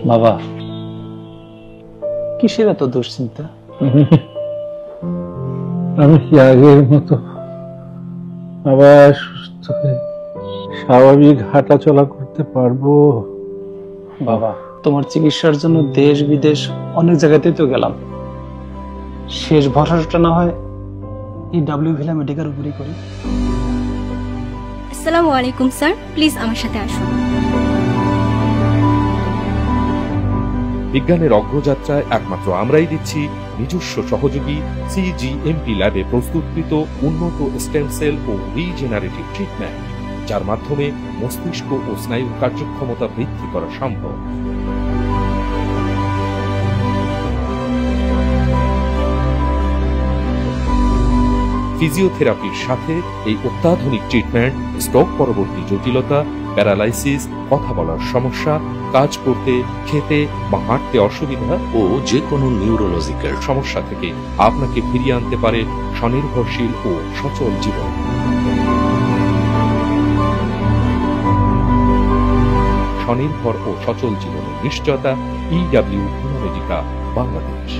বাবা, কিসের এত দুশ্চিন্তা? আমি কি আগের মতো আবার সুস্থ হয়ে স্বাভাবিক হাঁটাচলা করতে পারবো? বাবা, তোমার চিকিৎসার জন্য দেশ বিদেশ অনেক জায়গাতেই তো গেলাম। শেষ ভরসাটা না হয় এই ডাব্লিউ মেডিকেল উপরই করি। আসসালামু আলাইকুম স্যার, প্লিজ আমার সাথে আসুন। বিজ্ঞানের অগ্রযাত্রায় একমাত্র আমরাই দিচ্ছি নিজস্ব সহযোগী সিজিএমপি ল্যাবে প্রস্তুতকৃত উন্নত স্টেম সেল ও রিজেনারেটিভ ট্রিটমেন্ট, যার মাধ্যমে মস্তিষ্ক ও স্নায়ুর কার্যক্ষমতা বৃদ্ধি করা সম্ভব। ফিজিওথেরাপির সাথে এই অত্যাধুনিক ট্রিটমেন্ট স্ট্রোক পরবর্তী জটিলতা, প্যারালাইসিস, কথা বলার সমস্যা, কাজ করতে, খেতে বা হাঁটতে অসুবিধা ও যে কোনো নিউরোলজিক্যাল সমস্যা থেকে আপনাকে ফিরিয়ে আনতে পারে স্বনির্ভরশীল ও সচল জীবন। স্বনির্ভর ও সচল জীবনের নিশ্চয়তা ইডব্লিউ মেডিকা বাংলাদেশ।